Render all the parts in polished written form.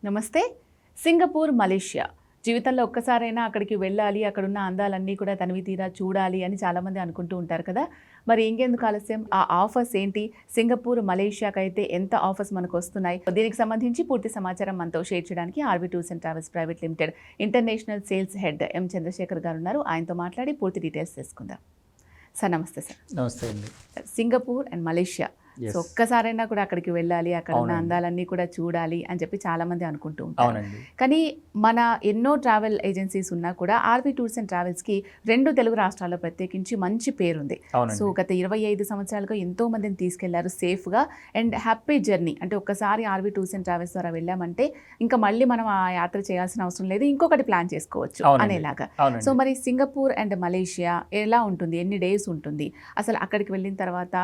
నమస్తే. Singapore, Malaysia జీవితంలో ఒక్కసారైనా అక్కడికి వెళ్ళాలి, అక్కడున్న అందాలన్నీ కూడా తనివి తీరా చూడాలి అని చాలామంది అనుకుంటూ ఉంటారు కదా. మరి ఇంకెందుకు ఆలస్యం, ఆ ఆఫర్స్ ఏంటి, సింగపూర్, మలేషియాకి అయితే ఎంత ఆఫర్స్ మనకు వస్తున్నాయి, దీనికి సంబంధించి పూర్తి సమాచారం మనతో షేర్ చేయడానికి RV tours and travels private limited international sales head M Chandrashekar గారు ఉన్నారు. ఆయనతో మాట్లాడి పూర్తి డీటెయిల్స్ తెలుసుకుందాం. సార్ నమస్తే. సార్ నమస్తే అండి. సింగపూర్ అండ్ మలేషియా, సో ఒక్కసారైనా కూడా అక్కడికి వెళ్ళాలి, అక్కడ ఉన్న అందాలన్నీ కూడా చూడాలి అని చెప్పి చాలా మంది అనుకుంటూ ఉంటారు. కానీ మన ఎన్నో ట్రావెల్ ఏజెన్సీస్ ఉన్నా కూడా ఆర్వి టూర్స్ అండ్ ట్రావెల్స్కి 2 తెలుగు రాష్ట్రాల్లో ప్రత్యేకించి మంచి పేరుంది. సో గత 25 సంవత్సరాలుగా ఎంతో మందిని తీసుకెళ్లారు సేఫ్గా అండ్ హ్యాపీ జర్నీ. అంటే ఒక్కసారి ఆర్వి టూర్స్ అండ్ ట్రావెల్స్ ద్వారా వెళ్ళామంటే ఇంకా మళ్ళీ మనం ఆ యాత్ర చేయాల్సిన అవసరం లేదు, ఇంకొకటి ప్లాన్ చేసుకోవచ్చు అనేలాగా. సో మరి సింగపూర్ అండ్ మలేషియా ఎలా ఉంటుంది, ఎన్ని డేస్ ఉంటుంది, అసలు అక్కడికి వెళ్ళిన తర్వాత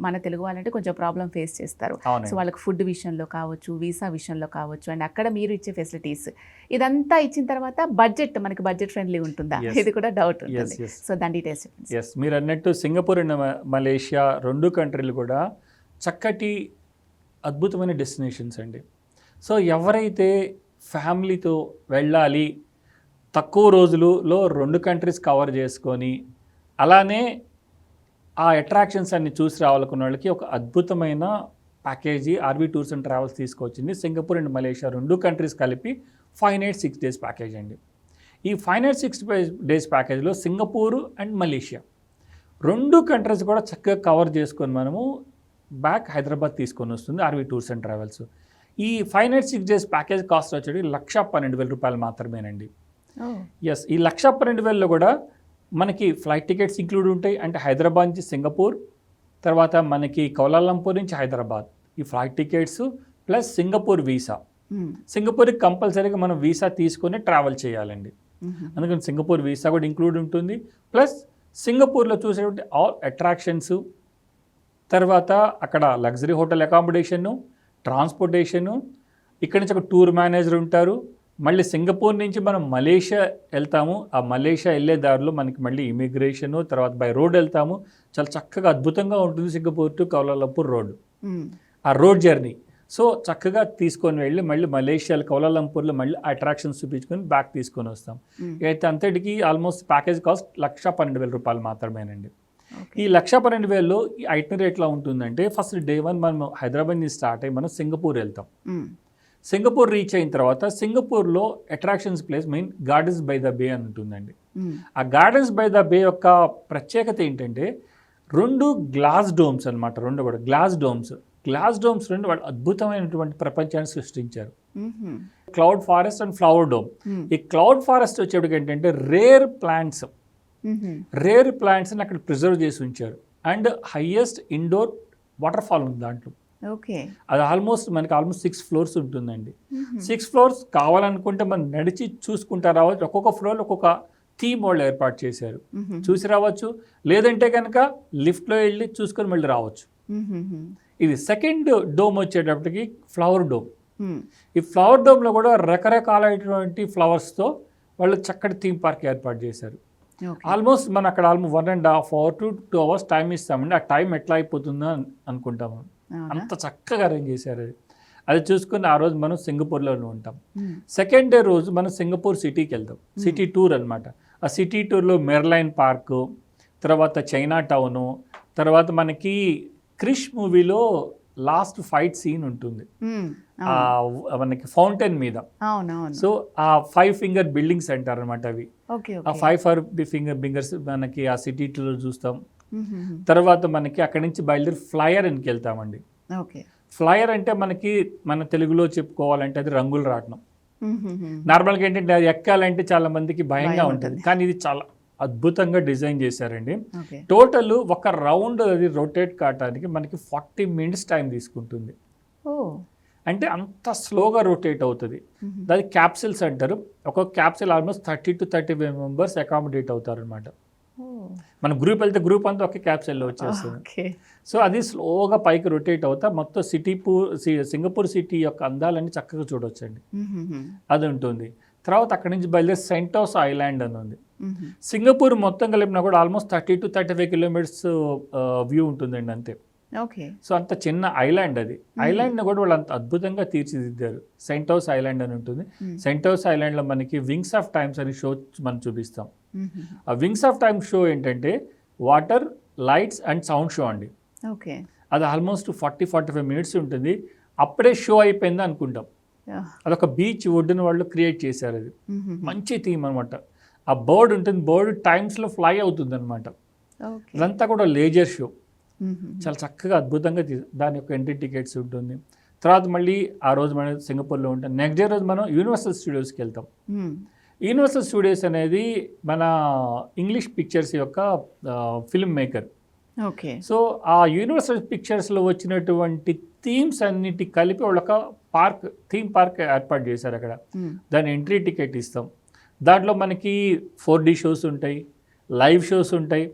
మన తెలుగు వాళ్ళంటే కొంచెం ప్రాబ్లం ఫేస్ చేస్తారు. సో వాళ్ళకి ఫుడ్ విషయంలో కావచ్చు, వీసా విషయంలో కావచ్చు, అండ్ అక్కడ మీరు ఇచ్చే ఫెసిలిటీస్ ఇదంతా ఇచ్చిన తర్వాత మనకి బడ్జెట్ ఫ్రెండ్లీ ఉంటుందా, ఇది కూడా డౌట్ ఉంటుంది. సో దాని డీటెయిల్స్ చెప్పండి. మీరు అన్నట్టు సింగపూర్ అండ్ మలేషియా 2 కంట్రీలు కూడా చక్కటి అద్భుతమైన డెస్టినేషన్స్ అండి. సో ఎవరైతే ఫ్యామిలీతో వెళ్ళాలి, తక్కువ రోజులలో 2 కంట్రీస్ కవర్ చేసుకొని అలానే ఆ అట్రాక్షన్స్ అన్ని చూసి రావాలనుకున్న వాళ్ళకి ఒక అద్భుతమైన package RV tours and travels తీసుకొచ్చింది. సింగపూర్ అండ్ మలేషియా 2 కంట్రీస్ కలిపి 5 nights 6 days ప్యాకేజ్ అండి. ఈ 5 nights 6 days ప్యాకేజ్లో సింగపూర్ అండ్ మలేషియా 2 కంట్రీస్ కూడా చక్కగా కవర్ చేసుకొని మనము బ్యాక్ హైదరాబాద్ తీసుకొని వస్తుంది ఆర్వి టూర్స్ అండ్ ట్రావెల్స్. ఈ 5 nights 6 days ప్యాకేజ్ కాస్ట్ వచ్చేది 1,12,000 రూపాయలు మాత్రమేనండి. ఈ 1,12,000లో కూడా మనకి ఫ్లైట్ టికెట్స్ ఇంక్లూడ్ ఉంటాయి. అంటే హైదరాబాద్ నుంచి సింగపూర్, తర్వాత మనకి కౌలాలంపూర్ నుంచి హైదరాబాద్, ఈ flight tickets plus Singapore visa. సింగపూర్కి కంపల్సరీగా మనం వీసా తీసుకొని ట్రావెల్ చేయాలండి. అందుకని సింగపూర్ వీసా కూడా ఇంక్లూడ్ ఉంటుంది. ప్లస్ సింగపూర్లో చూసేటువంటి ఆల్ అట్రాక్షన్స్, తర్వాత అక్కడ లగ్జరీ హోటల్ అకామిడేషను, ట్రాన్స్పోర్టేషను, ఇక్కడి నుంచి ఒక టూర్ మేనేజర్ ఉంటారు. మళ్ళీ సింగపూర్ నుంచి మనం మలేషియా వెళ్తాము. ఆ మలేషియా వెళ్ళే దారిలో మనకి మళ్ళీ ఇమిగ్రేషను, తర్వాత బై రోడ్ వెళ్తాము. చాలా చక్కగా అద్భుతంగా ఉంటుంది సింగపూర్ టు కౌలాలంపూర్ రోడ్, ఆ రోడ్ జర్నీ. సో చక్కగా తీసుకొని వెళ్ళి మళ్ళీ మలేషియాలో కౌలాలంపూర్లో మళ్ళీ అట్రాక్షన్స్ చూపించుకొని బ్యాక్ తీసుకొని వస్తాం. అయితే అంతటికి ఆల్మోస్ట్ ప్యాకేజ్ కాస్ట్ 1,12,000 రూపాయలు మాత్రమేనండి. ఈ 1,12,000లో ఈ ఐటనరీ ఎట్లా ఉంటుందంటే, ఫస్ట్ డే 1 మనం హైదరాబాద్ నుంచి స్టార్ట్ అయ్యి మనం సింగపూర్ వెళ్తాం. సింగపూర్ రీచ్ అయిన తర్వాత సింగపూర్లో attractions place main gardens by the bay అని ఉంటుందండి. ఆ గార్డెన్స్ బై ద బే యొక్క ప్రత్యేకత ఏంటంటే 2 గ్లాస్ డోమ్స్ అనమాట. 2 కూడా గ్లాస్ డోమ్స్ 2 వాళ్ళు అద్భుతమైనటువంటి ప్రపంచాన్ని సృష్టించారు. Cloud forest and flower dome. ఈ క్లౌడ్ ఫారెస్ట్ వచ్చేటికి ఏంటంటే రేర్ ప్లాంట్స్ని అక్కడ ప్రిజర్వ్ చేసి ఉంచారు. And highest indoor waterfall ఉంది దాంట్లో. అది మనకి ఆల్మోస్ట్ 6 floors ఉంటుందండి. 6 floors కావాలనుకుంటే మనం నడిచి చూసుకుంటా రావచ్చు. ఒక్కొక్క ఫ్లోర్లో ఒక్కొక్క థీమ్ వాళ్ళు ఏర్పాటు చేశారు, చూసి రావచ్చు. లేదంటే కనుక లిఫ్ట్లో వెళ్ళి చూసుకొని మళ్ళీ రావచ్చు. ఇది సెకండ్ డోమ్ వచ్చేటప్పటికి ఫ్లవర్ డోమ్. ఈ ఫ్లవర్ డోమ్లో కూడా రకరకాలైనటువంటి ఫ్లవర్స్తో వాళ్ళు చక్కటి థీమ్ పార్క్ ఏర్పాటు చేశారు. ఆల్మోస్ట్ మనం అక్కడ 1.5 hour to 2 hours టైం ఇస్తామండి. ఆ టైం ఎట్లా అయిపోతుందో అనుకుంటాము, అంత చక్కగా అరేంజ్ చేశారు. అది చూసుకుని ఆ రోజు మనం సింగపూర్లోనే ఉంటాం. సెకండ్ డే రోజు మనం సింగపూర్ సిటీకి వెళ్తాం. సిటీ టూర్ అనమాట. ఆ సిటీ టూర్లో మెర్లైన్ పార్కు, తర్వాత చైనా టౌను, తర్వాత మనకి క్రిష్ మూవీలో లాస్ట్ ఫైట్ సీన్ ఉంటుంది మనకి ఫౌంటైన్ మీద. సో ఆ 5 finger బిల్డింగ్స్ అంటారు అనమాట అవి. ఆ 5 fingers మనకి ఆ సిటీ టూర్లో చూస్తాం. తర్వాత మనకి అక్కడి నుంచి బయలుదేరి ఫ్లయర్ ఇన్కి వెళ్తామండి. ఫ్లయర్ అంటే మన తెలుగులో చెప్పుకోవాలంటే అది రంగుల రాట్నం. నార్మల్గా ఏంటంటే అది ఎక్కాలంటే చాలా మందికి భయంగా ఉంటుంది, కానీ ఇది చాలా అద్భుతంగా డిజైన్ చేశారండి. టోటల్ ఒక రౌండ్ అది రొటేట్ కావడానికి మనకి 40 minutes టైం తీసుకుంటుంది. అంటే అంత స్లోగా రొటేట్ అవుతుంది. అది క్యాప్సిల్స్ అంటారు. ఒక్కొక్క capsule almost 30 to 35 members accommodate అవుతారు అనమాట. మన గ్రూప్ వెళ్తే గ్రూప్ అంతా ఒక క్యాప్సిల్లో వచ్చేస్తుంది. సో అది స్లోగా పైకి రొటేట్ అవుతా మొత్తం సింగపూర్ సిటీ యొక్క అందాలన్నీ చక్కగా చూడొచ్చండి. అది ఉంటుంది. తర్వాత అక్కడి నుంచి బయలుదేరి సెంటోస్ ఐలాండ్ అని ఉంది. సింగపూర్ మొత్తం కలిపినా కూడా ఆల్మోస్ట్ 30 to 35 kilometers వ్యూ ఉంటుందండి అంతే. ఓకే. సో అంత చిన్న ఐలాండ్ అది. ఐలాండ్ని కూడా వాళ్ళు అంత అద్భుతంగా తీర్చిదిద్దారు. సెంటోస్ ఐలాండ్ అని ఉంటుంది. సెంటోస్ ఐలాండ్లో మనకి వింగ్స్ ఆఫ్ టైమ్స్ అని షో మనం చూపిస్తాం. ఆ వింగ్స్ ఆఫ్ టైమ్ షో ఏంటంటే water, lights and sound show అండి. ఓకే. అది ఆల్మోస్ట్ 40-45 మినిట్స్ ఉంటుంది. అప్పుడే షో అయిపోయింది అనుకుంటాం. అదొక బీచ్ ఒడ్డున వాళ్ళు క్రియేట్ చేశారు. అది మంచి థీమ్ అనమాట. ఆ బర్డ్ ఉంటుంది, బర్డ్ టైమ్స్లో ఫ్లై అవుతుంది అనమాట. అదంతా కూడా లేజర్ షో. చాలా చక్కగా అద్భుతంగా దాని యొక్క ఎంట్రీ టికెట్స్ ఉంటుంది. తర్వాత మళ్ళీ ఆ రోజు మనం సింగపూర్లో ఉంటాం. నెక్స్ట్ డే రోజు మనం యూనివర్సల్ స్టూడియోస్కి వెళ్తాం. యూనివర్సల్ స్టూడియోస్ అనేది మన ఇంగ్లీష్ పిక్చర్స్ యొక్క ఫిల్మ్ మేకర్. ఓకే. సో ఆ యూనివర్సల్ పిక్చర్స్లో వచ్చినటువంటి థీమ్స్ అన్నిటి కలిపి వాళ్ళొక థీమ్ పార్క్ ఏర్పాటు చేశారు అక్కడ. దాని ఎంట్రీ టికెట్ ఇస్తాం. దాంట్లో మనకి 4D షోస్ ఉంటాయి, లైవ్ షోస్ ఉంటాయి.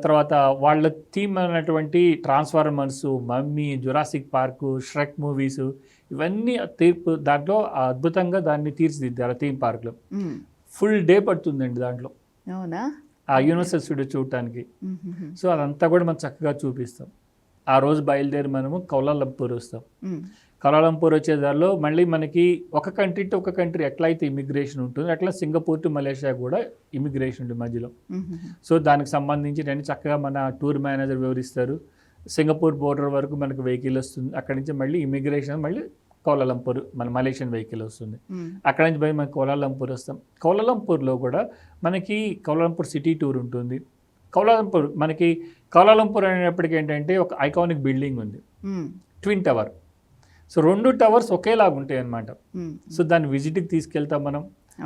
తర్వాత వాళ్ళ థీమ్ అయినటువంటి Transformers, Mummy, Jurassic Park, Shrek movies, ఇవన్నీ దాంట్లో అద్భుతంగా దాన్ని తీర్చిదిద్దారు థీమ్ పార్క్లో. ఫుల్ డే పడుతుందండి దాంట్లో అవునా ఆ యూనివర్సల్ స్టూడియో చూడటానికి. సో అదంతా కూడా మనం చక్కగా చూపిస్తాం. ఆ రోజు బయలుదేరి మనము కౌలాలంపూర్ వస్తాం. కౌలాలంపూర్ వచ్చే దారిలో మళ్ళీ మనకి ఒక కంట్రీ టు ఒక కంట్రీ ఎట్లయితే ఇమిగ్రేషన్ ఉంటుంది అట్లా సింగపూర్ టు మలేషియా కూడా ఇమిగ్రేషన్ ఉంటుంది మధ్యలో. సో దానికి సంబంధించి నేను చక్కగా మన టూర్ మేనేజర్ వివరిస్తారు. సింగపూర్ బోర్డర్ వరకు మనకు వెహికల్ వస్తుంది. అక్కడి నుంచి మళ్ళీ ఇమిగ్రేషన్ మళ్ళీ కౌలాలంపూర్ మన మలేషియన్ వెహికల్ వస్తుంది. అక్కడి నుంచి పోయి మనం కౌలాలంపూర్ వస్తాం. కౌలాలంపూర్లో కూడా మనకి కౌలాలంపూర్ సిటీ టూర్ ఉంటుంది. కౌలాలంపూర్ అనేప్పటికీ ఏంటంటే ఒక ఐకానిక్ బిల్డింగ్ ఉంది, ట్విన్ టవర్. సో 2 టవర్స్ ఒకేలాగా ఉంటాయి అన్నమాట. సో దాన్ని విజిట్కి తీసుకెళ్తాం మనం.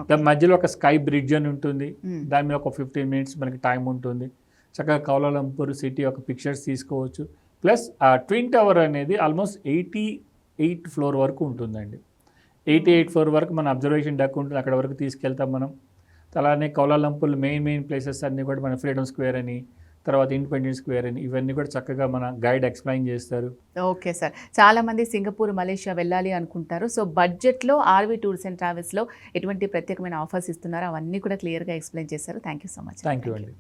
దాని మధ్యలో ఒక స్కై బ్రిడ్జ్ అని ఉంటుంది. దాని మీద ఒక 15 మినిట్స్ మనకి టైం ఉంటుంది. చక్కగా కౌలాలంపూర్ సిటీ యొక్క పిక్చర్స్ తీసుకోవచ్చు. ప్లస్ ఆ ట్విన్ టవర్ అనేది ఆల్మోస్ట్ 88 ఫ్లోర్ వరకు ఉంటుందండి. 88 ఫ్లోర్ వరకు మన అబ్జర్వేషన్ డెక్ ఉంటుంది. అక్కడ వరకు తీసుకెళ్తాం మనం. అలానే కౌలాలంపూర్ మెయిన్ ప్లేసెస్ అన్నీ కూడా మన ఫ్రీడమ్ స్క్వేర్ అని, తర్వాత ఇండిపెండెన్స్ స్క్వేర్ అని, ఇవన్నీ కూడా చక్కగా మన గైడ్ ఎక్స్ప్లెయిన్ చేస్తారు. Okay sir. చాలామంది సింగపూర్, మలేషియా వెళ్ళాలి అనుకుంటారు. సో బడ్జెట్లో ఆర్వి టూర్స్ అండ్ ట్రావెల్స్లో ఎటువంటి ప్రత్యేకమైన ఆఫర్స్ ఇస్తున్నారో అవన్నీ కూడా క్లియర్గా ఎక్స్ప్లెయిన్ చేశారు. Thank you so much. Thank you అండి.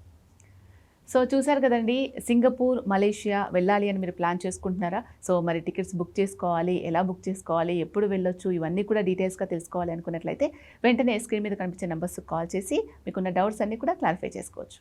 సో చూసారు కదండి, సింగపూర్, మలేషియా వెళ్ళాలి అని మీరు ప్లాన్ చేసుకుంటున్నారా? సో మరి టికెట్స్ బుక్ చేసుకోవాలి, ఎలా బుక్ చేసుకోవాలి, ఎప్పుడు వెళ్ళొచ్చు, ఇవన్నీ కూడా డీటెయిల్స్గా తెలుసుకోవాలి అనుకున్నట్లయితే వెంటనే స్క్రీన్ మీద కనిపించే నెంబర్స్కి కాల్ చేసి మీకున్న డౌట్స్ అన్నీ కూడా క్లారిఫై చేసుకోవచ్చు.